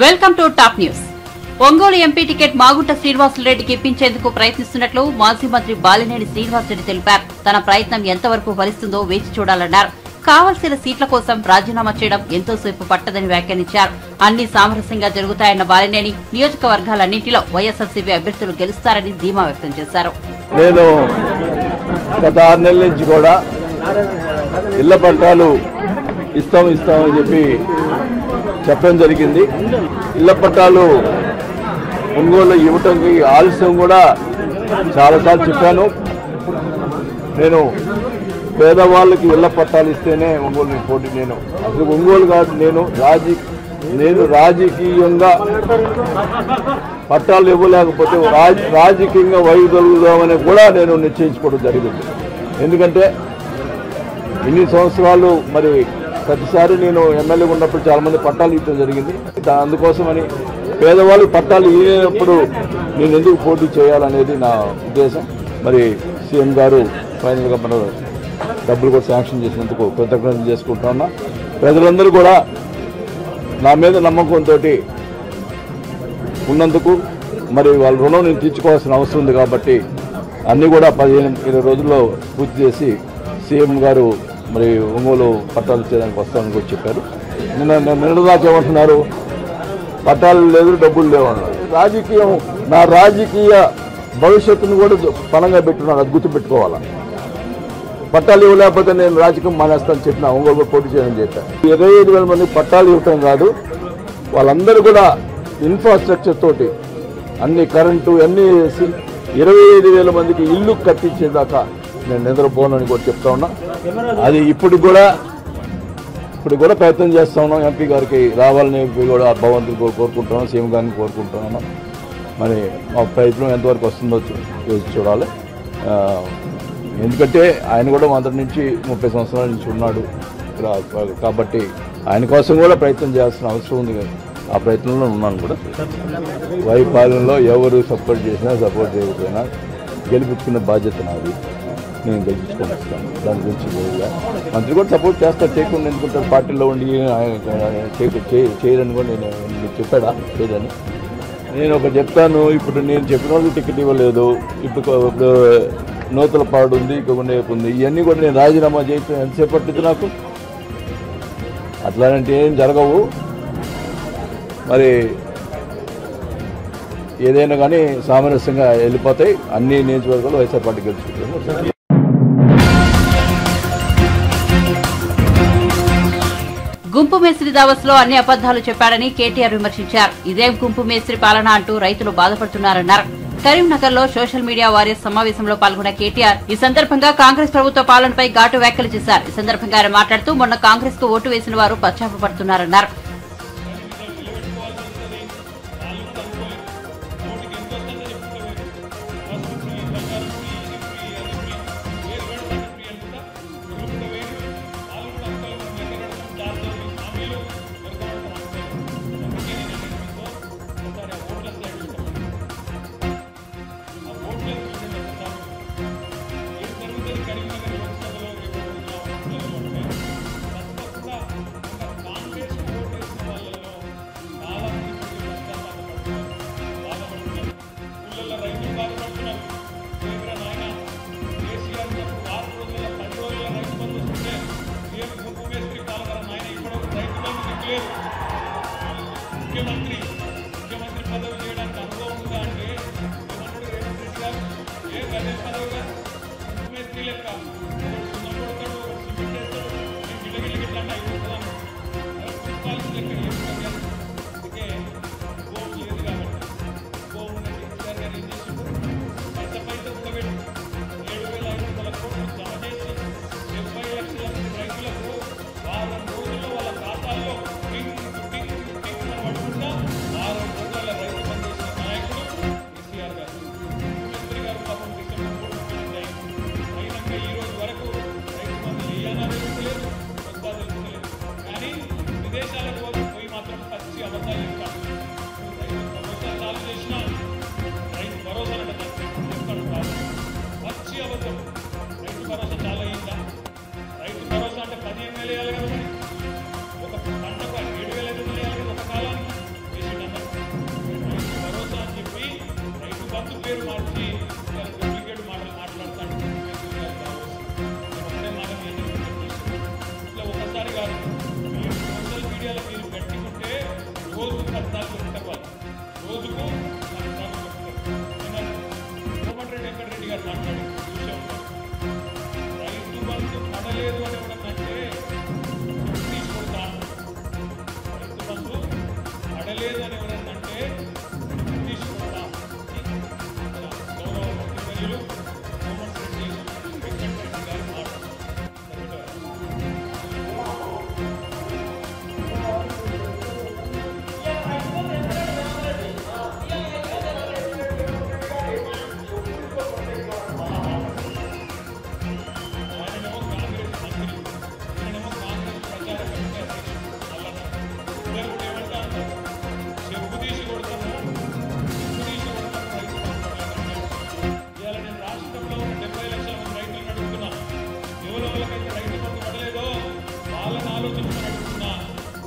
Welcome to top news. Ongole MP ticket Magunta శ్రీనివాసరెడ్డికి ఇప్పించేందుకు ప్రయత్నిస్తున్నట్లు మాజీ మంత్రి బాలినేని శ్రీనివాసరెడ్డి తెలిపారు. తన ప్రయత్నం ఎంతవరకు ఫలిస్తుందో వేచి చూడాలన్నారు. కావలసిన సీట్ల కోసం రాజీనామా చేయడం ఎంతోసేపు పట్టదని వ్యాఖ్యానించారు. అన్ని సామరస్యంగా జరుగుతాయన్న బాలినేని నియోజకవర్గాలన్నింటిలో వైఎస్ఆర్సీపీ అభ్యర్థులు గెలుస్తారని ధీమా వ్యక్తం చేశారు. నేను గత 6 నెలల నుంచి కూడా ఇళ్ల పట్టాలు ఇస్తామని చెప్పి చెప్పడం జరిగింది. ఇళ్ల పట్టాలు ఒంగోలు ఇవ్వటానికి ఆలస్యం కూడా చాలాసార్లు చెప్పాను. నేను పేదవాళ్ళకి ఇళ్ల పట్టాలు ఇస్తేనే ఒంగోలు పోటీ. నేను అసలు ఒంగోలు కాదు, నేను రాజకీయంగా పట్టాలు ఇవ్వలేకపోతే రాజకీయంగా వైదొలుగుదామని కూడా నేను నిశ్చయించుకోవడం జరిగింది. ఎందుకంటే ఇన్ని సంవత్సరాలు మరి ప్రతిసారి నేను ఎమ్మెల్యే ఉన్నప్పుడు చాలామంది పట్టాలు ఇవ్వడం జరిగింది. అందుకోసమని పేదవాళ్ళు పట్టాలు ఇవ్వనప్పుడు నేను ఎందుకు పోటీ చేయాలనేది నా ఉద్దేశం. మరి సీఎం గారు ఫైనల్గా మన డబ్బులు కూడా శాంక్షన్ చేసినందుకు కృతజ్ఞతలు చేసుకుంటున్నా. ప్రజలందరూ కూడా నా మీద నమ్మకంతో ఉన్నందుకు మరి వాళ్ళ రుణం నేను తీర్చుకోవాల్సిన అవసరం ఉంది. కాబట్టి అన్నీ కూడా 15-20 రోజుల్లో పూర్తి చేసి సీఎం గారు మరి ఒంగోలు పట్టాలు ఇచ్చేదానికి వస్తామని కూడా చెప్పారు. నిన్నదాకేమంటున్నారు, పట్టాలు లేదు, డబ్బులు లేవు అన్నారు. నా రాజకీయ భవిష్యత్తును కూడా పణంగా పెట్టున్నాను. అది గుర్తుపెట్టుకోవాలా. పట్టాలు ఇవ్వలేకపోతే నేను రాజకీయం మానేస్తాను చెప్పిన ఒంగోలు పోటీ చేయని చెప్పాను. 25,000 మంది పట్టాలు ఇవ్వటం కాదు, వాళ్ళందరూ కూడా ఇన్ఫ్రాస్ట్రక్చర్ తోటి అన్ని కరెంటు అన్నీ వేసి 25,000 మందికి ఇల్లు కట్టించేదాకా నేను నిద్రపోనని కూడా చెప్తా ఉన్నా. అది ఇప్పుడు కూడా ప్రయత్నం చేస్తా ఉన్నాం. ఎంపీ గారికి రావాలని కూడా భగవంతుని కోరుకుంటున్నాం, సీఎం గారిని కోరుకుంటున్నాను. మరి మా ప్రయత్నం ఎంతవరకు వస్తుందో చూడాలి. ఎందుకంటే ఆయన కూడా మొదటి నుంచి 30 సంవత్సరాల నుంచి ఉన్నాడు కాబట్టి ఆయన కోసం కూడా ప్రయత్నం చేయాల్సిన అవసరం ఉంది. ఆ ప్రయత్నంలో ఉన్నాను కూడా. వైపాలనలో ఎవరు సపోర్ట్ చేసినా సపోర్ట్ చేయకపోయినా గెలిపించుకునే బాధ్యత నాది. నేను గెలిపించుకొని వస్తాను. దాని గురించి మంత్రి కూడా సపోర్ట్ చేస్తారు. చేయకుండా ఎందుకుంటారు, పార్టీలో ఉండి చేయరని కూడా నేను చెప్పాడా లేదని. నేను ఒక చెప్తాను. ఇప్పుడు నేను చెప్పిన వాళ్ళు టికెట్ ఇవ్వలేదు. ఇప్పుడు నూతలపాడు ఉంది, ఉంది. ఇవన్నీ కూడా నేను రాజీనామా చేయటం ఎంతసేపు పట్టింది నాకు. అట్లాంటి ఏం జరగవు. మరి ఏదైనా కానీ సామరస్యంగా వెళ్ళిపోతాయి. అన్ని నియోజకవర్గాలు వైఎస్ఆర్ పార్టీ గెలుచుకుంటారు. గుంపు మేస్త్రి దావస్ లో అన్ని అబద్దాలు చెప్పాడని కేటీఆర్ విమర్శించారు. ఇదేం గుంపు మేస్త్రి పాలన అంటూ రైతులు బాధపడుతున్నారన్నారు. కరీంనగర్ లో సోషల్ మీడియా వారియర్స్ సమావేశంలో పాల్గొన్న కేటీఆర్ ఈ సందర్భంగా కాంగ్రెస్ ప్రభుత్వ పాలనపై ఘాటు వ్యాఖ్యలు చేశారు. ఈ సందర్భంగా ఆయన మాట్లాడుతూ మొన్న కాంగ్రెస్ కు ఓటు వేసిన వారు పశ్చాత్తపడుతున్నారన్నారు. ఏమంటే తీసుకుంటాను రైతు బంధు అడలేదని ఎవరన్నంటే తీసుకుంటాం గౌరవ మంత్రివర్యులు కోమటిరెడ్డి వెంకటరెడ్డి గారి మాట.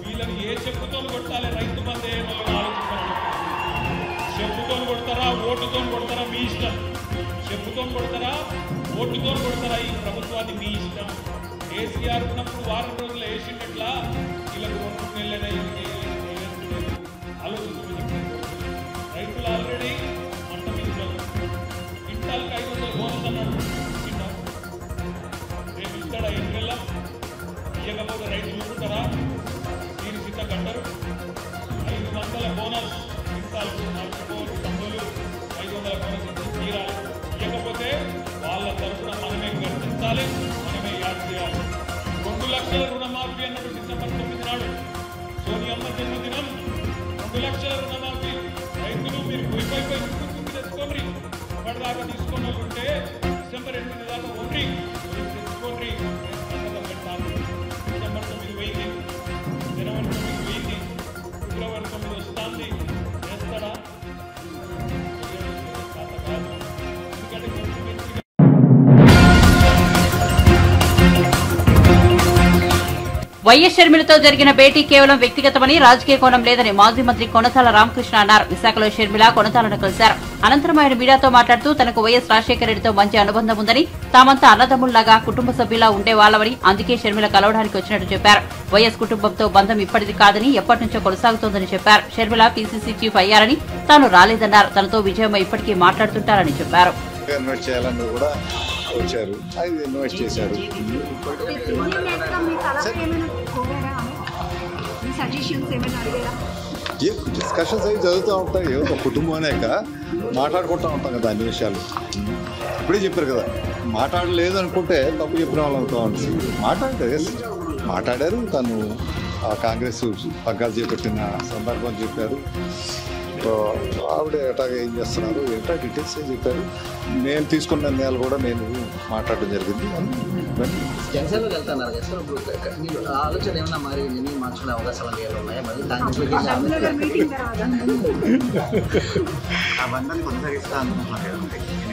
వీళ్ళని ఏ చెప్పుతో కొట్టాలి రైతు బంధు చెప్పుతో కొడతారా ఓటుతో కొడతారా మీ ఇష్టం. చెప్పుతో కొడతారా ఓటుతో కొడతారా ఈ ప్రభుత్వాన్ని మీ ఇష్టం. కేసీఆర్ ఉన్నప్పుడు వారం రోజులు వేసిండట్లా వీళ్ళకు 2 నెలలైనా ఆలోచించుకుని రైతులు ఆల్రెడీ మంట మీద క్వింటాల్కి 500 బోనస్ అన్నాడు. రేపు ఇస్తాడా ఎన్నికల్లా ఇవ్వకపోతే రైతులు ఊరుకుంటారా? దీని సిద్ధ కట్టరు. 500 బోనస్ క్వింటాల్కు 4 తమ్ములు 500 బోనస్ తీరాలి. ఇవ్వకపోతే వాళ్ళ తరఫున మనమే గర్తించాలి, మనమే యాడ్ చేయాలి. 2 లక్షల రుణమాఫీ అన్నట్టు డిసెంబర్ 9 నాడు సోనియమ్మ జన్మదినం 2 లక్షల రుణమాఫీ. రైతులు మీరు పోయిపోయి తెచ్చుకోండి. ఇప్పటిదాకా తీసుకొని ఉంటే డిసెంబర్ 8 దాకా ఉండి తెచ్చుకోండి. పెట్టాలి. డిసెంబర్ 9 వెయ్యి, జనవరి 9 వెయ్యి, ఫిబ్రవరి 9 వస్తుంది. చేస్తాడా? ఎందుకంటే వైఎస్ షర్మిలతో జరిగిన భేటీ కేవలం వ్యక్తిగతమని, రాజకీయ కోణం లేదని మాజీ మంత్రి కొనతాల రామకృష్ణ అన్నారు. విశాఖలో షర్మిల కొనతాలను కలిశారు. అనంతరం ఆయన మీడియాతో మాట్లాడుతూ తనకు వైఎస్ రాజశేఖర రెడ్డితో మంచి అనుబంధం ఉందని, తామంతా అన్నదమ్ముల్లాగా కుటుంబ సభ్యులా ఉండేవాళ్లమని, అందుకే షర్మిల కలవడానికి వచ్చినట్టు చెప్పారు. వైఎస్ కుటుంబంతో బంధం ఇప్పటిది కాదని, ఎప్పటి నుంచో కొనసాగుతోందని చెప్పారు. షర్మిల పీసీసీ చీఫ్ అయ్యారని, తాను రాలేదన్నారు. తనతో విజయమ్మ ఇప్పటికీ మాట్లాడుతుంటారని చెప్పారు. వచ్చారు, అది ఇన్వైట్ చేశారు. డిస్కషన్స్ అవి జరుగుతూ ఉంటాయి. ఏదో కుటుంబం అనేక మాట్లాడుకుంటూ ఉంటాం కదా అన్ని విషయాలు. ఇప్పుడే చెప్పారు కదా, మాట్లాడలేదు అనుకుంటే తప్పు చెప్పిన వాళ్ళు అవుతా ఉంటుంది. మాట్లాడారు. తను కాంగ్రెస్ పగ్గాలు చేపట్టిన సందర్భం చెప్పారు. ఆవిడ ఎటాగా ఏం చేస్తున్నారు ఏంటో డీటెయిల్స్ చెప్పారు. నేను తీసుకున్న నిర్ణయాలు కూడా నేను మాట్లాడడం జరిగింది. జనసేనలోకి వెళ్తున్నారు కదా సార్, ఇప్పుడు మీరు ఆలోచన ఏమన్నా మరి నిర్ణయం మార్చుకునే అవకాశాలు ఉన్నాయా? మరి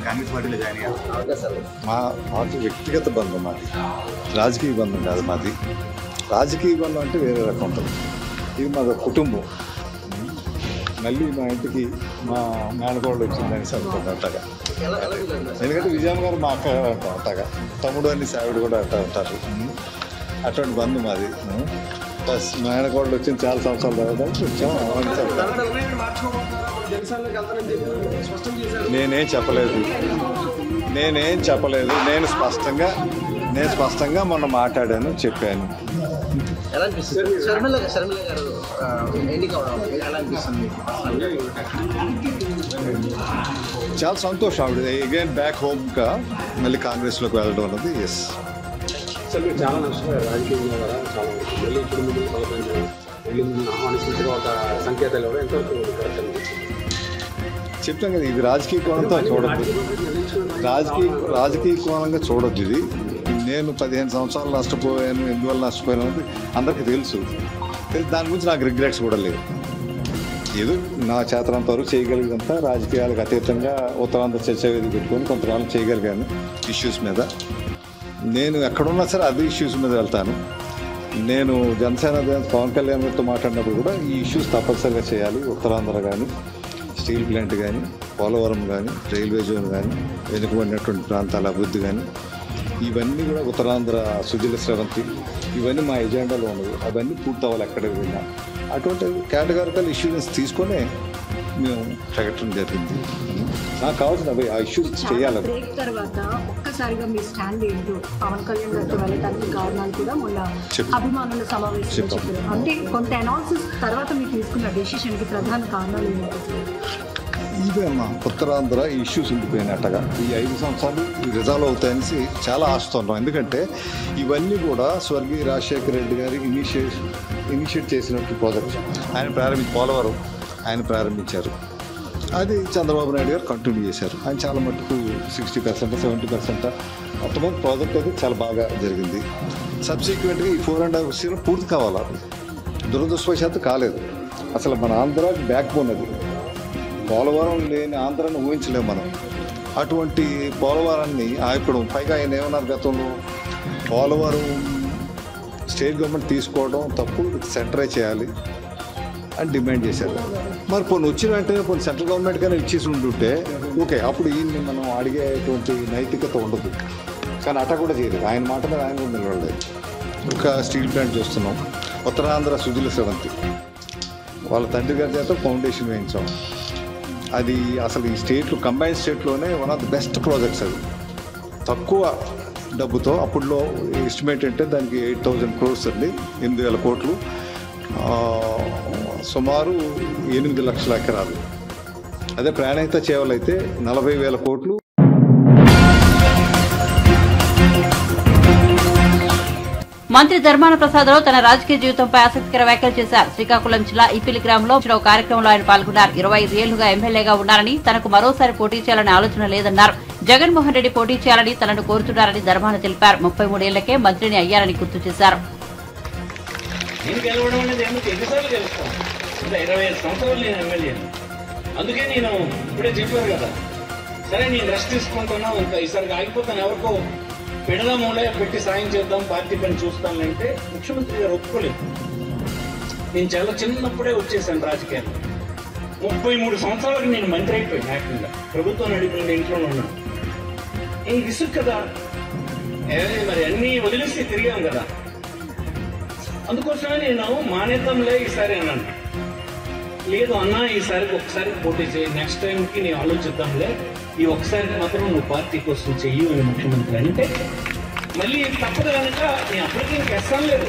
కాంగ్రెస్ పార్టీలో జాయిన్ అయ్యారు. మాకు వ్యక్తిగత బంధం, మాది రాజకీయ బంధం కాదు. మాది రాజకీయ బంధం అంటే వేరే రకం ఉంటుంది. ఇది మాది కుటుంబం. మళ్ళీ మా ఇంటికి మా మేనకోళ్ళు వచ్చిందని అనుకుంటాగా. ఎందుకంటే విజయమ్మ గారు మా అక్క అంటాగా, తమ్ముడు అని సావిడ కూడా అంటారు. అటువంటి బంధు మాది. ప్లస్ మేనకోళ్ళు వచ్చింది చాలా సంవత్సరాలు తర్వాత వచ్చాము. నేనేం చెప్పలేదు. నేను స్పష్టంగా మొన్న మాట్లాడాను, చెప్పాను. చాలా సంతోషం. ఆవిడ అగైన్ బ్యాక్ హోమ్గా మళ్ళీ కాంగ్రెస్లోకి వెళ్ళడం అన్నది. ఎస్ సార్, మీరు చాలా నష్టపోయారు రాజకీయంగా కదా. చాలా మళ్ళీ ఇప్పుడు మీరు ఆహ్వానించిన ఒక సంకేతాలు కూడా ఎంతవరకు చెప్తాం కదా. ఇది రాజకీయ కోణంతో చూడద్దు, రాజకీయ కోణంగా చూడొద్దు. ఇది నేను 15 సంవత్సరాలు నష్టపోయాను. ఎందువల్ల నష్టపోయాను అనేది అందరికీ తెలుసు. దాని గురించి నాకు రిగ్రెట్స్ కూడా లేవు. ఏదో నా చేతనంత వరకు చేయగలిగినంత రాజకీయాలకు అతీతంగా ఉత్తరాంధ్ర చర్చా వేదిక పెట్టుకొని కొంతకాలం చేయగలిగాను ఇష్యూస్ మీద. నేను ఎక్కడున్నా సరే అదే ఇష్యూస్ మీద వెళ్తాను. నేను జనసేన పవన్ కళ్యాణ్ గారితో మాట్లాడినప్పుడు కూడా ఈ ఇష్యూస్ తప్పనిసరిగా చేయాలి. ఉత్తరాంధ్ర కానీ, స్టీల్ ప్లాంట్ కానీ, పోలవరం కానీ, రైల్వే జోన్ కానీ, వెనుకబడినటువంటి ప్రాంతాల అభివృద్ధి కానీ, ఇవన్నీ కూడా ఉత్తరాంధ్ర సుజల స్రవంతి, ఇవన్నీ మా ఎజెండాలో ఉండవు. అవన్నీ పూర్తవ్వాలి ఎక్కడికి వెళ్ళినా. అటువంటి కేటగారికల్ ఇష్యూస్ తీసుకొని మేము ప్రకటన జరిగింది. నాకు కావాల్సిన ఆ ఇష్యూస్ చేయాలి. బ్రేక్ తర్వాత ఒక్కసారిగా మీ స్టాండ్ ఏంటో పవన్ కళ్యాణ్ గారితో వెళ్ళడానికి కారణాలు కూడా మొన్న అభిమానుల సమావేశంలో చెప్పారు. అంటే కొంత అనాలిసిస్ తర్వాత మీరు తీసుకున్న డెసిషన్కి ప్రధాన కారణాలు ఏంటంటే ఇవే అమ్మా, ఉత్తరాంధ్ర ఇష్యూస్ ఉండిపోయినట్టుగా ఈ 5 సంవత్సరాలు రిజాల్వ్ అవుతాయని చాలా ఆశిస్తున్నాం. ఎందుకంటే ఇవన్నీ కూడా స్వర్గీయ రాజశేఖర రెడ్డి గారి ఇనిషియేట్ చేసినట్టు ప్రాజెక్ట్. ఆయన పోలవరం ఆయన ప్రారంభించారు. అది చంద్రబాబు నాయుడు గారు కంటిన్యూ చేశారు. ఆయన చాలా మటుకు 60%, 70% మొట్టమొదటి ప్రాజెక్ట్ అయితే చాలా బాగా జరిగింది. సబ్సిక్వెంట్గా ఈ 4.5 years పూర్తి కావాలి. దురదృష్టవశాత్తు కాలేదు. అసలు మన ఆంధ్ర బ్యాక్ బోన్ అది. పోలవరం లేని ఆంధ్రాన్ని ఊహించలేము మనం. అటువంటి పోలవరాన్ని ఇప్పుడు పైగా ఆయన ఏమన్నారు గతంలో, పోలవరం స్టేట్ గవర్నమెంట్ తీసుకోవడం తప్పు, సెంటరే చేయాలి అని డిమాండ్ చేశారు. మరి కొన్ని వచ్చిన వెంటనే కొన్ని సెంట్రల్ గవర్నమెంట్ కానీ ఇచ్చేసి ఉంటుంటే ఓకే, అప్పుడు ఈయన్ని మనం అడిగేటువంటి నైతికత ఉండదు. కానీ అట్ట కూడా చేయలేదు. ఆయన మాట మీద ఆయన కూడా నిలబడలేదు. ఒక స్టీల్ ప్లాంట్ చూస్తున్నాం, ఉత్తరాంధ్ర సుజల స్రవంతి వాళ్ళ తండ్రి గారి చేత ఫౌండేషన్ వేయించాం. అది అసలు ఈ స్టేట్లో కంబైన్ స్టేట్లోనే one of the best projects. అది తక్కువ డబ్బుతో, అప్పుడులో ఎస్టిమేట్ అంటే దానికి 8,000 crores అండి, 8,000 కోట్లు, సుమారు 8 లక్షల ఎకరాలు. అదే ప్రాణహిత చేవలు అయితే 40,000 కోట్లు. మంత్రి ధర్మాన ప్రసాదరావు తన రాజకీయ జీవితంపై ఆసక్తికర వ్యాఖ్యలు చేశారు. శ్రీకాకుళం జిల్లా ఇప్పిలి గ్రామంలో ఒక కార్యక్రమంలో ఆయన పాల్గొన్నారు. 25 ఏళ్లుగా ఎమ్మెల్యేగా ఉన్నారని, తనకు మరోసారి పోటీ చేయాలనే ఆలోచన లేదన్నారు. జగన్మోహన్ రెడ్డి పోటీ చేయాలని తనను కోరుతున్నారని ధర్మాన తెలిపారు. 33 ఏళ్లకే మంత్రిని అయ్యారని గుర్తు చేశారు. 25 సంవత్సరాలు నేను ఎమ్మెల్యే, అందుకే నేను ఇప్పుడే చెప్పారు కదా, సరే నేను రెస్ట్ తీసుకుంటున్నా, ఇంకా ఈసారికి ఆగిపోతాను, ఎవరికో పెడదామూలే పెట్టి సాయం చేద్దాం, పార్టీ పని చూస్తానంటే ముఖ్యమంత్రి గారు ఒప్పుకోలేదు. నేను చాలా చిన్నప్పుడే వచ్చేసాను రాజకీయాలు. 33 సంవత్సరాలకు నేను మంత్రి అయిపోయాను. యాక్టింగ్గా ప్రభుత్వం నడిపిన ఇంట్లోనే ఉన్నాను. ఏం విసుగు కదా, మరి అన్నీ వదిలేసి తిరిగాం కదా. అందుకోసమే నేను మానేద్దాంలే ఈసారి అన్నాను. లేదు అన్నా, ఈసారికి ఒకసారి పోటీ చేయి, నెక్స్ట్ టైంకి నేను ఆలోచిద్దాంలే, ఈ ఒకసారికి మాత్రం నువ్వు పార్టీ కోసం చెయ్యి అని ముఖ్యమంత్రి అంటే మళ్ళీ తప్పదు కనుక నేను అప్పటికీ ఇంకెస్తాను లేదు.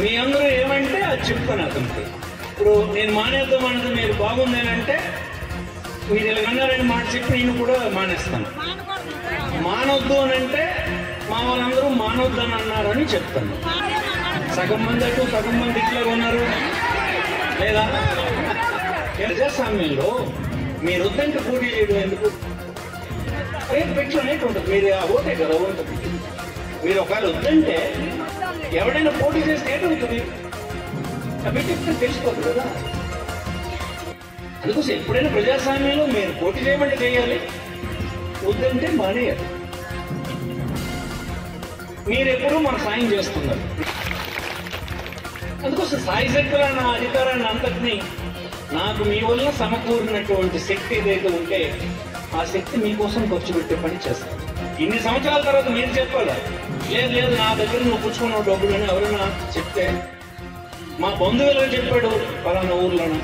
మీ అందరూ ఏమంటే అది చెప్తాను అతనికి. ఇప్పుడు నేను మానేద్దాం అన్నది మీరు బాగుందేనంటే మీరు ఇలాగన్నారని మాట చెప్పి నేను కూడా మానేస్తాను. మానవద్దు అని అంటే మా వాళ్ళందరూ మానవద్దు అని అన్నారని చెప్తాను. సగం మంది అటు సగం మంది ఇట్లా ఉన్నారు లేదా? ప్రజాస్వామ్యంలో మీరు వద్దంటే పోటీ చేయడం ఎందుకు? రేపు పెట్టి అనేక ఉంటుంది. మీరు ఆ ఓటే కదా ఉంటుంది. మీరు ఒకవేళ వద్దంటే ఎవడైనా పోటీ చేస్తే ఏటవుతుంది? పెట్టి తెలిసిపోతుంది కదా. అందుకోసం ఎప్పుడైనా ప్రజాస్వామ్యంలో మీరు పోటీ చేయమంటే చేయాలి, వద్దంటే మానేయాలి. మీరెప్పుడూ మన సాయం చేస్తున్నారు. అందుకోసం సాయి శక్తుల నా అధికారాన్ని అంతటినీ నాకు మీ వల్ల సమకూరినటువంటి శక్తి ఏదైతే ఉంటే ఆ శక్తి మీకోసం ఖర్చు పెట్టే పని చేస్తాను. ఇన్ని సంవత్సరాల తర్వాత మీరు చెప్పాలి, లేదు లేదు నా దగ్గర నువ్వు పుచ్చుకున్న డబ్బులు అని ఎవరైనా చెప్తే, మా బంధువులు చెప్పాడు పలానా ఊర్లోనా,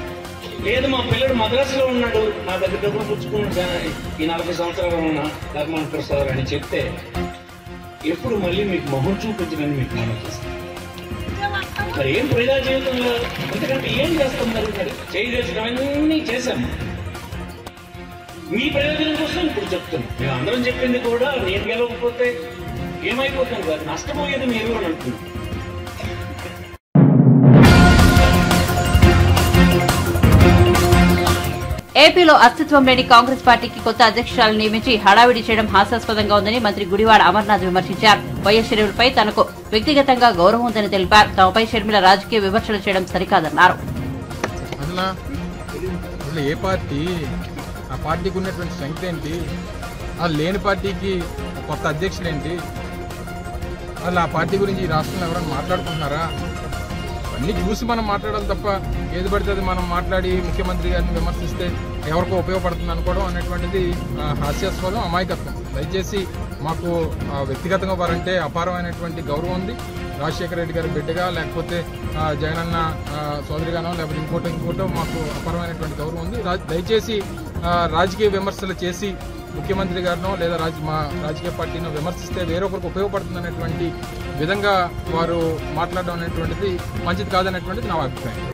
లేదు మా పిల్లడు మద్రాసులో ఉన్నాడు నా దగ్గర డబ్బులు పుచ్చుకున్నాడు ఈ 40 సంవత్సరాలు ఉన్నా ధర్మాన ప్రసాద్ అని చెప్తే ఎప్పుడు మళ్ళీ మీకు మొహం చూపించడానికి మీకు మనం చేస్తాం. మరి ఏం ప్రజా జీవితంలో ఎందుకంటే ఏం చేస్తాం? మరి చేయవలసినవన్నీ చేశాము. మీ ప్రయోజనం కోసం ఇప్పుడు చెప్తున్నాం. మేము అందరం చెప్పింది కూడా నేను గెలవకపోతే ఏమైపోతుంది కాదు, నష్టపోయేది మీరు అని అంటున్నాం. ఏపీలో అస్తిత్వం లేని కాంగ్రెస్ పార్టీకి కొత్త అధ్యక్షురాలను నియమించి హడావిడి చేయడం హాస్యాస్పదంగా ఉందని మంత్రి గుడివాడ అమర్నాథ్ విమర్శించారు. వైఎస్ షర్మిలపై తనకు వ్యక్తిగతంగా గౌరవం ఉందని తెలిపారు. తమపై షర్మిల రాజకీయ విమర్శలు చేయడం సరికాదన్నారు. ఏ పార్టీ, ఆ పార్టీకి ఉన్నటువంటి సంఖ్య ఏంటి, ఆ లేని పార్టీకి కొత్త అధ్యక్షులు ఏంటి, వాళ్ళు ఆ పార్టీ గురించి ఈ రాష్ట్రంలో ఎవరైనా మాట్లాడుకుంటున్నారా? అన్నీ చూసి మనం మాట్లాడాలి తప్ప ఏది పడితే అది మనం మాట్లాడి ముఖ్యమంత్రి గారిని విమర్శిస్తే ఎవరికో ఉపయోగపడుతుంది అనుకోవడం అనేటువంటిది హాస్యాస్పదం, అమాయకత్వం. దయచేసి మాకు వ్యక్తిగతంగా వారంటే అపారమైనటువంటి గౌరవం ఉంది. రాజశేఖర రెడ్డి గారి బిడ్డగా లేకపోతే జగనన్న సోదరిగానో లేకపోతే ఇంకోటో మాకు అపరమైనటువంటి గౌరవం ఉంది. దయచేసి రాజకీయ విమర్శలు చేసి ముఖ్యమంత్రి గారినో లేదా మా రాజకీయ పార్టీనో విమర్శిస్తే వేరొకరికి ఉపయోగపడుతుందనేటువంటి విధంగా వారు మాట్లాడడం అనేటువంటిది మంచిది కాదనేటువంటిది నా అభిప్రాయం.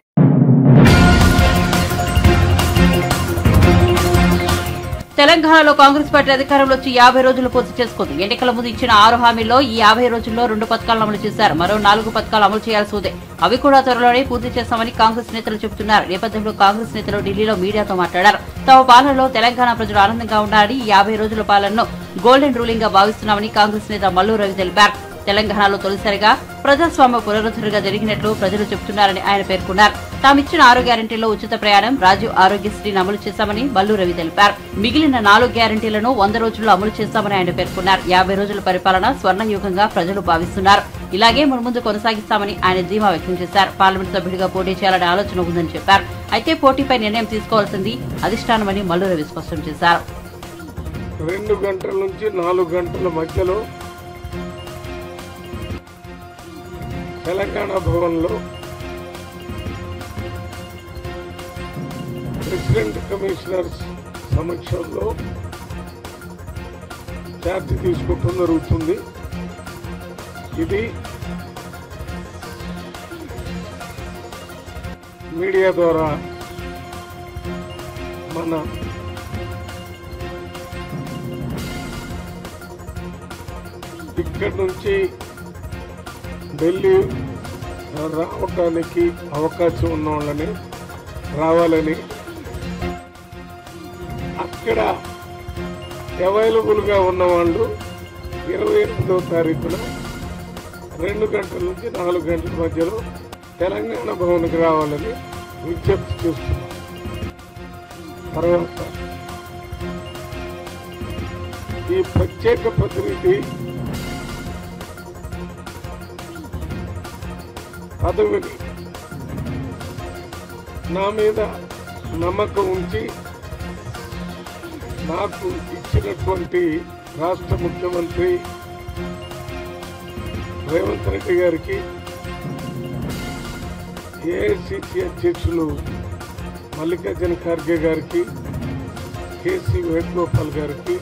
తెలంగాణలో కాంగ్రెస్ పార్టీ అధికారంలో వచ్చి 50 రోజులు పూర్తి చేసుకుంది. ఎన్నికల ముందు ఇచ్చిన 6 హామీల్లో ఈ 50 రోజుల్లో 2 పథకాలను అమలు చేశారు. మరో 4 పథకాలు అమలు చేయాల్సి ఉంది. అవి కూడా త్వరలోనే పూర్తి చేస్తామని కాంగ్రెస్ నేతలు చెబుతున్నారు. నేపథ్యంలో కాంగ్రెస్ నేతలు ఢిల్లీలో మీడియాతో మాట్లాడారు. తమ పాలనలో తెలంగాణ ప్రజలు ఆనందంగా ఉన్నారని, ఈ 50 రోజుల పాలనను గోల్డెన్ రూలింగ్ గా భావిస్తున్నామని కాంగ్రెస్ నేత మల్లు రవి తెలిపారు. తెలంగాణలో తొలిసారిగా ప్రజాస్వామ్య పునరుద్ధరణగా జరిగినట్లు ప్రజలు చెబుతున్నారని ఆయన పేర్కొన్నారు. తామిచ్చిన 6 గ్యారంటీల్లో ఉచిత ప్రయాణం, రాజీవ్ ఆరోగ్యశ్రీని అమలు చేశామని మల్లు రవి తెలిపారు. మిగిలిన 4 గ్యారంటీలను 100 రోజుల్లో అమలు చేస్తామని ఆయన పేర్కొన్నారు. 50 రోజుల పరిపాలన స్వర్ణయుగంగా ప్రజలు భావిస్తున్నారు. ఇలాగే మున్ముందు కొనసాగిస్తామని ఆయన ధీమా వ్యక్తం చేశారు. పార్లమెంట్ సభ్యుడిగా పోటీ చేయాలనే ఆలోచన ఉందని చెప్పారు. అయితే పోటీపై నిర్ణయం తీసుకోవాల్సింది అధిష్టానమని మల్లు రవి స్పష్టం చేశారు. 2 గంటల నుంచి 4 గంటల మధ్యలో తెలంగాణ భవన్లో ప్రెసిడెంట్ కమిషనర్స్ సమక్షంలో ఛార్జ్ తీసుకోవడం జరుగుతుంది. ఇది మీడియా ద్వారా మన ఇక్కడి నుంచి ఢిల్లీ రావడానికి అవకాశం ఉన్న వాళ్ళని రావాలని, అక్కడ అవైలబుల్గా ఉన్నవాళ్ళు 28వ తారీఖున 2 గంటల నుంచి 4 గంటల మధ్యలో తెలంగాణ భవన్కి రావాలని విజ్ఞప్తి చేస్తున్నాం. తర్వాత ఈ ప్రత్యేక ప్రతినిధి పదవిని నా మీద నమ్మకం ఉంచి నాకు ఇచ్చినటువంటి రాష్ట్ర ముఖ్యమంత్రి రేవంత్ రెడ్డి గారికి, ఏఐసిసి అధ్యక్షులు మల్లికార్జున ఖార్గే గారికి, కేసీ వేణుగోపాల్ గారికి,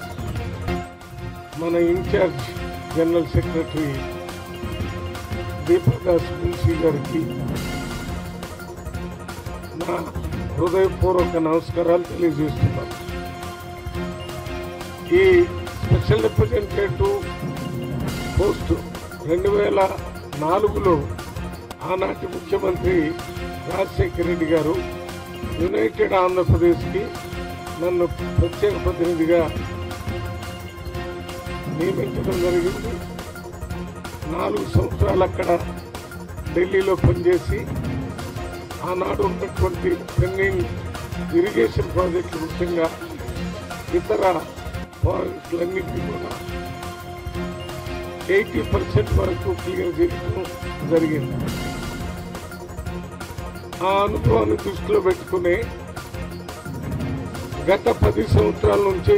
మన in charge general secretary Deepa Das Munshi గారికి నా హృదయపూర్వక నమస్కారాలు తెలియజేస్తున్నాను. ఈ స్పెషల్ రిప్రజెంటేటివ్ పోస్టు 2004లో ఆనాటి ముఖ్యమంత్రి రాజశేఖర రెడ్డి గారు యునైటెడ్ ఆంధ్రప్రదేశ్కి నన్ను ప్రత్యేక ప్రతినిధిగా నియమించడం జరిగింది. 4 సంవత్సరాలు అక్కడ ఢిల్లీలో పనిచేసి ఆనాడు ఉన్నటువంటి పెండింగ్ ఇరిగేషన్ ప్రాజెక్టులు, ముఖ్యంగా ఇతర ప్రాజెక్టులన్నింటినీ కూడా 80% వరకు క్లియర్ చేయడం జరిగింది. ఆ అనుభవాన్ని దృష్టిలో పెట్టుకుని గత 10 సంవత్సరాల నుంచి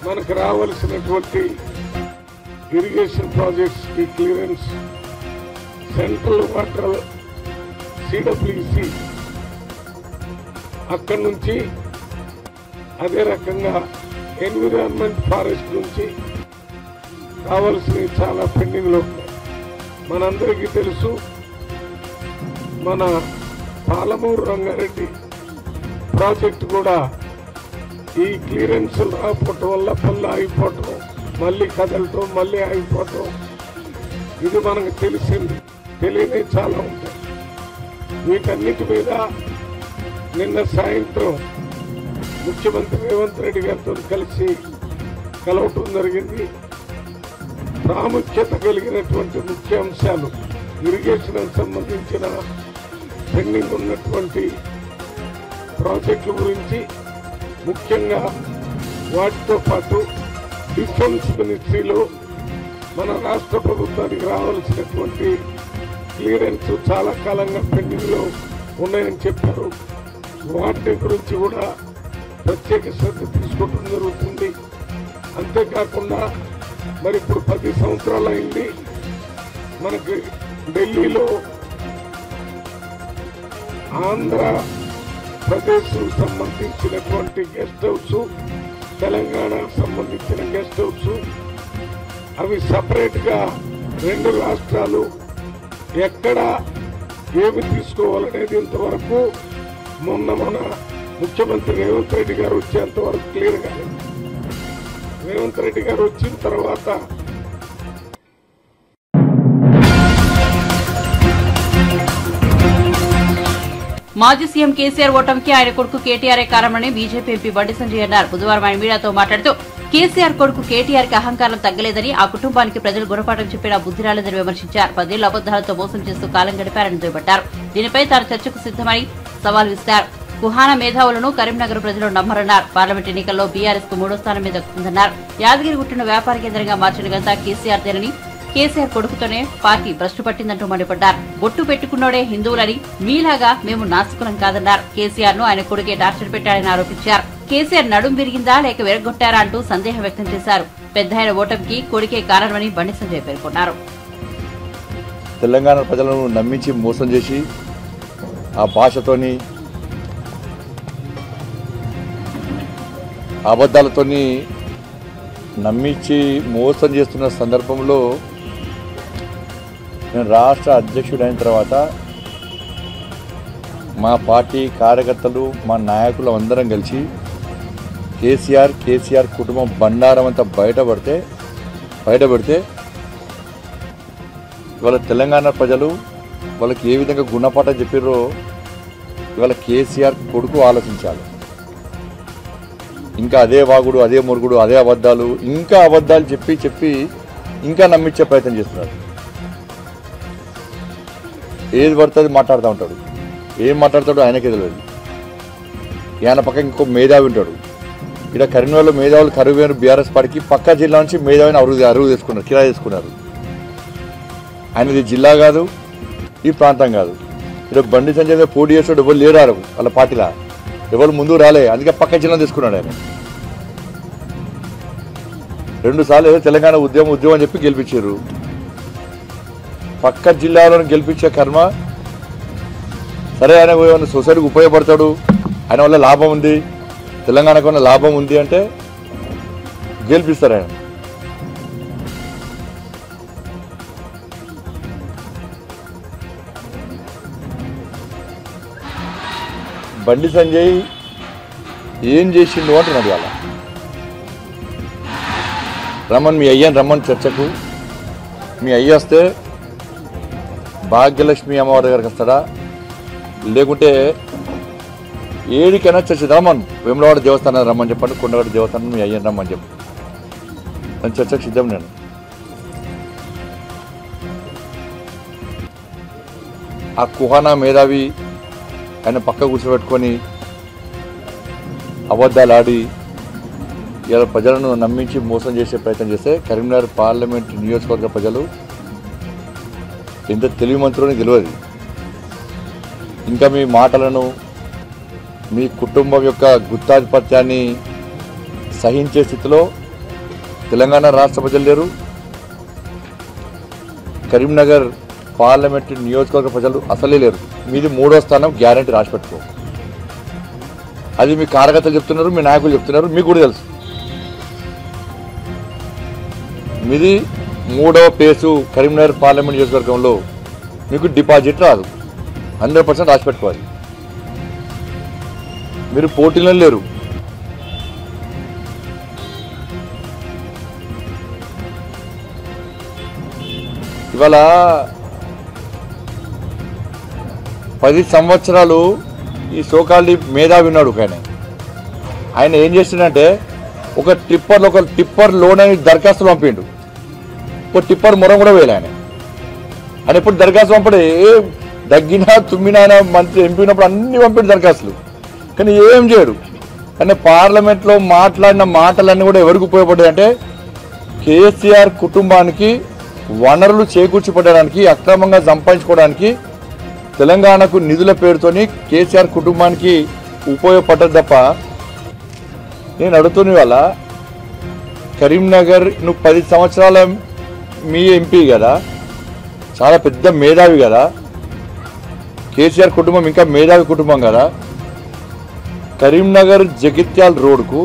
మనకు రావాల్సినటువంటి ఇరిగేషన్ ప్రాజెక్ట్స్ కి క్లియరెన్స్, సెంట్రల్ వాటర్ సిడబ్ల్యూసి అక్కడి నుంచి, అదే రకంగా ఎన్విరాన్మెంట్ ఫారెస్ట్ నుంచి కావాల్సినవి చాలా పెండింగ్లో ఉన్నాయి. మనందరికీ తెలుసు, మన పాలమూరు రంగారెడ్డి ప్రాజెక్టు కూడా ఈ క్లియరెన్స్ రాకపోవటం వల్ల పళ్ళు ఆగిపోవటం, మళ్ళీ కదలటం, మళ్ళీ ఆగిపోవటం, ఇది మనకు తెలిసింది. తెలియని చాలా ఉంటాయి. వీటన్నిటి మీద నిన్న సాయంత్రం ముఖ్యమంత్రి రేవంత్ రెడ్డి గారితో కలిసి కలవటం జరిగింది. ప్రాముఖ్యత కలిగినటువంటి ముఖ్య అంశాలు, ఇరిగేషన్ సంబంధించిన పెండింగ్ ఉన్నటువంటి ప్రాజెక్టుల గురించి, ముఖ్యంగా వాటితో పాటు డిఫెన్స్ మినిస్ట్రీలో మన రాష్ట్ర ప్రభుత్వానికి రావాల్సినటువంటి క్లియరెన్స్ చాలా కాలంగా పెండింగ్లో ఉన్నాయని చెప్పారు. వాటి గురించి కూడా ప్రత్యేక శ్రద్ధ తీసుకోవడం జరుగుతుంది. అంతేకాకుండా మరి ఇప్పుడు 10 సంవత్సరాలు అయింది. మనకి ఢిల్లీలో ఆంధ్ర ప్రదేశ్ సంబంధించినటువంటి గెస్ట్ హౌస్, తెలంగాణకు సంబంధించిన గెస్ట్ హౌస్, అవి సపరేట్గా 2 రాష్ట్రాలు ఎక్కడ ఏమి తీసుకోవాలనేది ఇంతవరకు మన ముఖ్యమంత్రి రేవంత్ రెడ్డి గారు వచ్చేంత వరకు క్లియర్ కాలేదు. రేవంత్ రెడ్డి గారు వచ్చిన తర్వాత మాజీ సీఎం కేసీఆర్ ఓటమికి ఆయన కొడుకు కేటీఆర్ కారణమని బీజేపీ ఎంపీ బండి సంజయ్ అన్నారు. బుధవారం ఆయన మీడియాతో మాట్లాడుతూ కేసీఆర్ కొడుకు కేటీఆర్ కి అహంకారం తగ్గలేదని, ఆ కుటుంబానికి ప్రజలు గుణపాఠం చెప్పినా బుద్ధి రాలేదని విమర్శించారు. 10 ఏళ్ల అబద్దాలతో మోసం చేస్తూ కాలం గడిపారని దుయ్యబట్టారు. దీనిపై తాను చర్చకు సిద్దమని సవాల్ విసిరారు. కుహానా మేధావులను కరీంనగర్ ప్రజలు నమ్మరన్నారు. పార్లమెంట్ ఎన్నికల్లో బీఆర్ఎస్ కు 3వ స్థానం మీద దక్కుతుందన్నారు. యాదగిరిగుట్టను వ్యాపార కేంద్రంగా మార్చిన ఘనత కేసీఆర్ దేనని, కేసీఆర్ కొడుకుతోనే పార్టీ భ్రష్టు పట్టిందంటూ మండిపడ్డారు. బొట్టు పెట్టుకున్నోడే హిందువులని, మీలాగా మేము నాస్తికులం కాదన్నారు. కేసీఆర్ ను ఆయన కొడుకే టార్చర్ పెట్టాడని ఆరోపించారు. కేసీఆర్ నడుం విరిగిందా లేక విరగొట్టారా అంటూ సందేహం వ్యక్తం చేశారు. పెద్దయిన ఓటమికి కొడుకే కారణమని బండి సంజయ్ పేర్కొన్నారు. తెలంగాణ ప్రజలను నమ్మించి మోసం చేసి ఆ భాషతోని అబద్ధాలతోని నమ్మించి మోసం చేస్తున్న సందర్భంలో నేను రాష్ట్ర అధ్యక్షుడైన తర్వాత మా పార్టీ కార్యకర్తలు, మా నాయకులు అందరం కలిసి కేసీఆర్ కుటుంబం బండారం అంతా బయటపెడితే ఇవాళ తెలంగాణ ప్రజలు వాళ్ళకి ఏ విధంగా గుణపాఠం చెప్పారో ఇవాళ కేసీఆర్ కొడుకు ఆలోచించాలి. ఇంకా అదే వాగుడు, అదే మురుగుడు, అదే అబద్ధాలు, ఇంకా అబద్ధాలు చెప్పి ఇంకా నమ్మించే ప్రయత్నం చేస్తున్నారు. ఏది పడుతుంది మాట్లాడుతూ ఉంటాడు. ఏం మాట్లాడతాడో ఆయనకే తెలియదు. ఆయన పక్క ఇంకో మేధావి ఉంటాడు. ఇక్కడ కరీంనగర్లో మేధావులు కరువైన బీఆర్ఎస్ పార్టీకి పక్క జిల్లా నుంచి మేధావిని అరువు తీసుకున్నారు, కిరాయి తీసుకున్నారు. ఆయనది జిల్లా కాదు, ఈ ప్రాంతం కాదు. ఇక్కడ బండి సంజయ్ పోటీ చేసాడు, ఎవరు లేరారు వాళ్ళ పార్టీలో, ఎవరు ముందు రాలే. అందుకే పక్క జిల్లా తీసుకున్నాడు ఆయన. 2 సార్లు ఏదో తెలంగాణ ఉద్యమం అని చెప్పి గెలిపించారు. పక్క జిల్లాలను గెలిపించే కర్మ. సరే ఆయన సొసైటీకి ఉపయోగపడతాడు, ఆయన వల్ల లాభం ఉంది, తెలంగాణకు ఉన్న లాభం ఉంది అంటే గెలిపిస్తారు ఆయన. బండి సంజయ్ ఏం చేసిండు అంటున్నాడు. ఇవాళ మీ అయ్యని రమ్మని చర్చకు. మీ అయ్య వస్తే భాగ్యలక్ష్మి అమ్మవారి దగ్గరికి వస్తాడా, లేకుంటే ఏడికైనా చర్చ రమ్మను. వేములవాడ దేవస్థానం రమ్మని చెప్పండి, కొండగడ దేవస్థానం మీ అయ్యని రమ్మని చెప్పు. నేను చర్చకు సిద్ధం. నేను ఆ కుహానా మేధావి ఆయన పక్క కూర్చోబెట్టుకొని అబద్ధాలు ఆడి ఇలా ప్రజలను నమ్మించి మోసం చేసే ప్రయత్నం చేస్తే కరీంనగర్ పార్లమెంట్ నియోజకవర్గ ప్రజలు ఎంత తెలివి మంత్రులని తెలియదు. ఇంకా మీ మాటలను, మీ కుటుంబం యొక్క గుత్తాధిపత్యాన్ని సహించే స్థితిలో తెలంగాణ రాష్ట్ర ప్రజలు లేరు. కరీంనగర్ పార్లమెంట్ నియోజకవర్గ ప్రజలు అసలే లేరు. మీది 3వ స్థానం గ్యారంటీ రాసి పెట్టుకో. అది మీ కార్యకర్తలు చెప్తున్నారు, మీ నాయకులు చెప్తున్నారు, మీకు కూడా తెలుసు. మీది 3వ ప్లేసు కరీంనగర్ పార్లమెంట్ నియోజకవర్గంలో. మీకు డిపాజిట్ రాదు, 100% రాసి పెట్టుకోవాలి. మీరు పోటీలో లేరు. ఇవాళ 10 సంవత్సరాలు ఈ సోకాల్డ్ మేధావి ఉన్నాడు. ఆయన ఏం చేసిండంటే ఒక టిప్పర్ లోన్ అని దరఖాస్తులు పంపిండు. ఒక టిప్పర్ మొరం కూడా వేయలే ఆయన ఎప్పుడు దరఖాస్తు పంపడే. దగ్గినా తుమ్మినా మంత్రి ఎంపీ ఉన్నప్పుడు అన్ని పంపిండు దరఖాస్తులు, కానీ ఏం చేయడు. కానీ పార్లమెంట్లో మాట్లాడిన మాటలన్నీ కూడా ఎవరికి ఉపయోగపడ్డాయి అంటే కేసీఆర్ కుటుంబానికి వనరులు చేకూర్చిపడడానికి, అక్రమంగా సంపాదించుకోవడానికి, తెలంగాణకు నిధుల పేరుతోని కేసీఆర్ కుటుంబానికి ఉపయోగపడ్డది తప్ప. నేను అడుగుతున్న వాళ్ళ కరీంనగర్ నువ్వు 10 సంవత్సరాల మీ ఎంపీ కదా, చాలా పెద్ద మేధావి కదా, కేసీఆర్ కుటుంబం ఇంకా మేధావి కుటుంబం కదా. కరీంనగర్ జగిత్యాల రోడ్కు,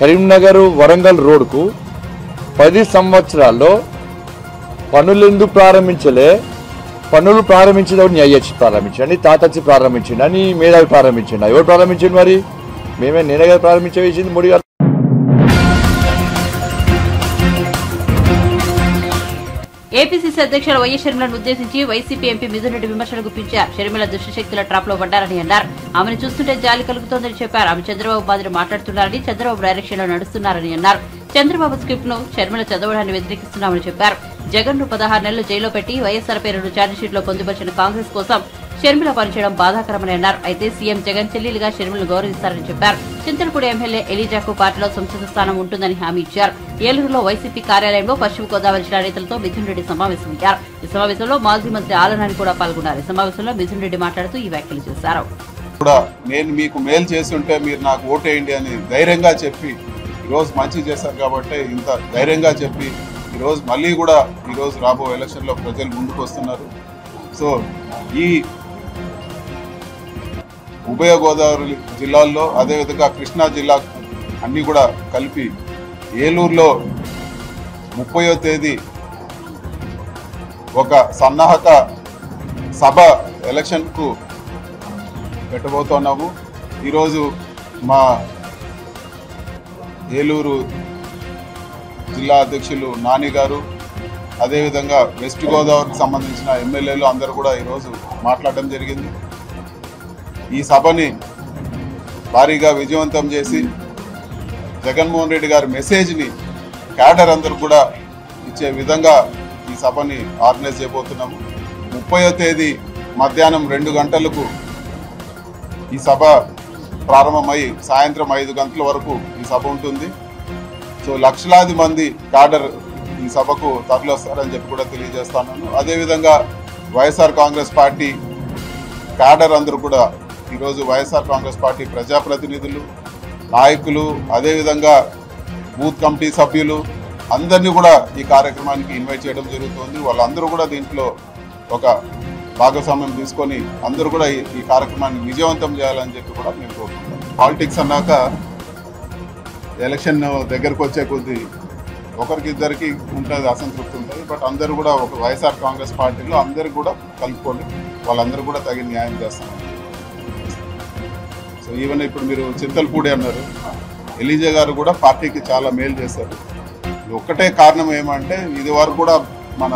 కరీంనగర్ వరంగల్ రోడ్కు 10 సంవత్సరాల్లో పనులు ఎందుకు ప్రారంభించలే? పనులు ప్రారంభించేటప్పుడు నీ అయ్యచ్చి ప్రారంభించండి, తాతచ్చి ప్రారంభించండి అని మేధావి ప్రారంభించండి. ఎవరు ప్రారంభించండి? మరి నేనే కదా ప్రారంభించేసింది మోడీ గారు. ఏపీసీసీ అధ్యక్షులు వైఎస్ షర్మిలను ఉద్దేశించి వైసీపీ ఎంపీ మిథున్ రెడ్డి విమర్శలు గుప్పించారు. షర్మిల దుష్టశక్తుల ట్రాప్ లో పడ్డారని అన్నారు. ఆమెను చూస్తుంటే జాలి కలుగుతోందని చెప్పారు. ఆమె చంద్రబాబు మాదిరి మాట్లాడుతున్నారని, చంద్రబాబు డైరెక్షన్ లో నడుస్తున్నారని అన్నారు. చంద్రబాబు స్క్రిప్ట్ ను షర్మిల చదవడాన్ని వ్యతిరేకిస్తున్నామని చెప్పారు. జగన్ ను 16 నెలలు జైల్లో పెట్టి వైఎస్ఆర్ పేరును ఛార్జిషీట్ లో పొందుపరిచిన కాంగ్రెస్ కోసం షర్మిల పనిచేయడం బాధాకరమని అన్నారు. అయితే సీఎం జగన్ చెల్లెలుగా షర్మిలను గౌరవిస్తారని చెప్పారు. చింతలపూడి ఎమ్మెల్యే ఎలీజాకు పార్టీలో సంసద స్థానం ఉంటుందని హామీ ఇచ్చారు. ఏలూరులో వైసీపీ కార్యాలయంలో పశ్చిమ గోదావరి జిల్లా నేతలతో మిథున్ రెడ్డి సమావేశమయ్యారు. ఈ సమావేశంలో మాజీ మంత్రి ఆలనాని కూడా పాల్గొన్నారు. ఈ సమావేశంలో మిథున్ రెడ్డి మాట్లాడుతూ ఈ వ్యాఖ్యలు చేశారు. నేను మీకు మేలు చేస్తుంటే మీరు నాకు ఓటేయండి అని ధైర్యంగా చెప్పి ఈరోజు మంచి చేశారు కాబట్టి ఇంత ధైర్యంగా చెప్పి ఈరోజు మళ్ళీ కూడా ఈరోజు రాబో ఎలక్షన్లో ప్రజలు ముందుకు వస్తున్నారు. సో ఈ ఉభయ గోదావరి జిల్లాల్లో అదేవిధంగా కృష్ణా జిల్లా అన్నీ కూడా కలిపి ఏలూరులో 30వ తేదీ ఒక సన్నాహక సభ ఎలక్షన్కు పెట్టబోతున్నాము. ఈరోజు మా ఏలూరు జిల్లా అధ్యక్షులు నాని గారు, అదేవిధంగా వెస్ట్ గోదావరికి సంబంధించిన ఎమ్మెల్యేలు అందరూ కూడా ఈరోజు మాట్లాడడం జరిగింది. ఈ సభని భారీగా విజయవంతం చేసి జగన్మోహన్ రెడ్డి గారి మెసేజ్ని క్యాడర్ అందరూ కూడా ఇచ్చే విధంగా ఈ సభని ఆర్గనైజ్ చేయబోతున్నాము. 30వ తేదీ మధ్యాహ్నం 2 గంటలకు ఈ సభ ప్రారంభమై సాయంత్రం 5 గంటల వరకు ఈ సభ ఉంటుంది. సో లక్షలాది మంది క్యాడర్ ఈ సభకు తరలివస్తారని చెప్పి కూడా తెలియజేస్తున్నాను. అదేవిధంగా వైఎస్ఆర్ కాంగ్రెస్ పార్టీ క్యాడర్ అందరూ కూడా ఈరోజు వైఎస్ఆర్ కాంగ్రెస్ పార్టీ ప్రజాప్రతినిధులు, నాయకులు, అదేవిధంగా బూత్ కమిటీ సభ్యులు అందరినీ కూడా ఈ కార్యక్రమానికి ఇన్వైట్ చేయడం జరుగుతుంది. వాళ్ళందరూ కూడా దీంట్లో ఒక భాగస్వామ్యం తీసుకొని అందరూ కూడా ఈ కార్యక్రమాన్ని విజయవంతం చేయాలని చెప్పి కూడా మేము కోరుకుంటాం. పాలిటిక్స్ అన్నాక ఎలక్షన్ దగ్గరకు వచ్చే కొద్దీ ఒకరికిద్దరికి ఉంటుంది, అసంతృప్తి ఉంటుంది. బట్ అందరూ కూడా ఒక వైఎస్ఆర్ కాంగ్రెస్ పార్టీలో అందరూ కూడా కలుపుకొని వాళ్ళందరూ కూడా తగిన న్యాయం చేస్తాం. సో ఈవెన్ ఇప్పుడు మీరు చింతలపూడి అన్నారు, ఎలీజా గారు కూడా పార్టీకి చాలా మేలు చేశారు. ఒక్కటే కారణం ఏమంటే ఇది వరకు కూడా మన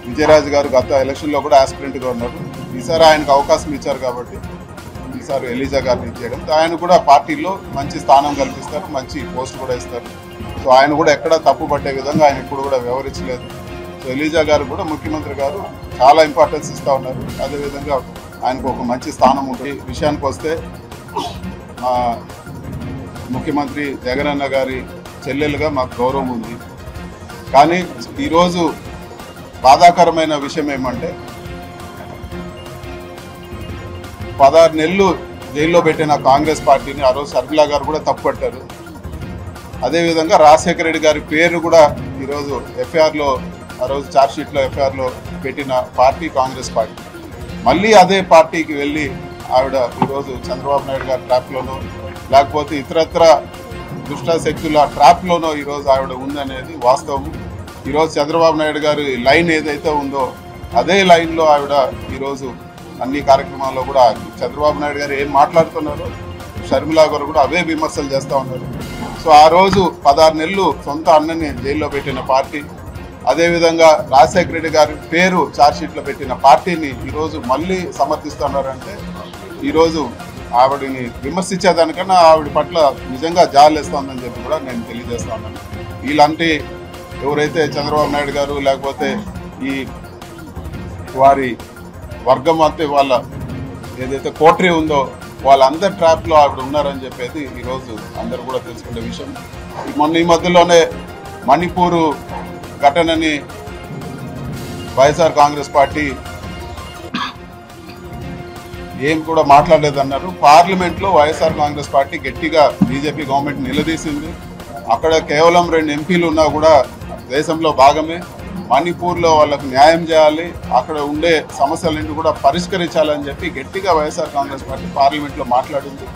విజయరాజు గారు గత ఎలక్షన్లో కూడా ఆస్పిరెంట్గా ఉన్నారు. ఈసారి ఆయనకు అవకాశం ఇచ్చారు కాబట్టి ఈసారి ఎలీజా గారిని ఇచ్చేయడం, ఆయన కూడా పార్టీలో మంచి స్థానం కల్పిస్తారు, మంచి పోస్ట్ కూడా ఇస్తారు. సో ఆయన కూడా ఎక్కడ తప్పు పట్టే విధంగా ఆయన ఇప్పుడు కూడా వ్యవహరించలేదు. సో ఎలీజా గారు కూడా ముఖ్యమంత్రి గారు చాలా ఇంపార్టెన్స్ ఇస్తూ ఉన్నారు. అదేవిధంగా ఆయనకు ఒక మంచి స్థానం ఉంటుంది. విషయానికి వస్తే ముఖ్యమంత్రి జగనన్న గారి చెల్లెలుగా మాకు గౌరవం ఉంది. కానీ ఈరోజు బాధాకరమైన విషయం ఏమంటే 16 నెలలు జైల్లో పెట్టిన కాంగ్రెస్ పార్టీని ఆ రోజు షర్మిల గారు కూడా తప్పుపట్టారు. అదేవిధంగా రాజశేఖర రెడ్డి గారి పేరు కూడా ఈరోజు ఎఫ్ఐఆర్లో ఆ రోజు ఛార్జ్షీట్లో ఎఫ్ఐఆర్లో పెట్టిన పార్టీ కాంగ్రెస్ పార్టీ. మళ్ళీ అదే పార్టీకి వెళ్ళి ఆవిడ ఈరోజు చంద్రబాబు నాయుడు గారి ట్రాప్లోనో లేకపోతే ఇతరత్ర దుష్ట శక్తుల ట్రాప్లోనో ఈరోజు ఆవిడ ఉందనేది వాస్తవం. ఈరోజు చంద్రబాబు నాయుడు గారి లైన్ ఏదైతే ఉందో అదే లైన్లో ఆవిడ ఈరోజు అన్ని కార్యక్రమాల్లో కూడా చంద్రబాబు నాయుడు గారు ఏం మాట్లాడుతున్నారో షర్మిల గారు కూడా అవే విమర్శలు చేస్తూ ఉన్నారు. సో ఆ రోజు 16 నెలలు సొంత అన్నని జైల్లో పెట్టిన పార్టీ, అదేవిధంగా రాజశేఖర రెడ్డి గారి పేరు ఛార్జ్షీట్లో పెట్టిన పార్టీని ఈరోజు మళ్ళీ సమర్థిస్తున్నారంటే ఈరోజు ఆవిడని విమర్శించేదానికన్నా ఆవిడ పట్ల నిజంగా జాలేస్తుందని చెప్పి కూడా నేను తెలియజేస్తా ఉన్నాను. ఇలాంటి ఎవరైతే చంద్రబాబు నాయుడు గారు లేకపోతే ఈ వారి వర్గం అంతే వాళ్ళ ఏదైతే కోటరీ ఉందో వాళ్ళందరి ట్రాప్లో ఆవిడ ఉన్నారని చెప్పేది ఈరోజు అందరూ కూడా తెలుసుకునే విషయం. మొన్న ఈ మధ్యలోనే మణిపూర్ ఘటనని వైఎస్ఆర్ కాంగ్రెస్ పార్టీ ఏం కూడా మాట్లాడలేదన్నారు. పార్లమెంట్లో వైఎస్ఆర్ కాంగ్రెస్ పార్టీ గట్టిగా బీజేపీ గవర్నమెంట్ నిలదీసింది. అక్కడ కేవలం 2 ఎంపీలు ఉన్నా కూడా దేశంలో భాగమే. మణిపూర్లో వాళ్ళకు న్యాయం చేయాలి, అక్కడ ఉండే సమస్యలన్నింటి కూడా పరిష్కరించాలని చెప్పి గట్టిగా వైఎస్ఆర్ కాంగ్రెస్ పార్టీ పార్లమెంట్లో మాట్లాడింది.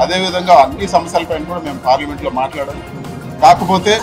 అదేవిధంగా అన్ని సమస్యలపైన కూడా మేము పార్లమెంట్లో మాట్లాడాలి. కాకపోతే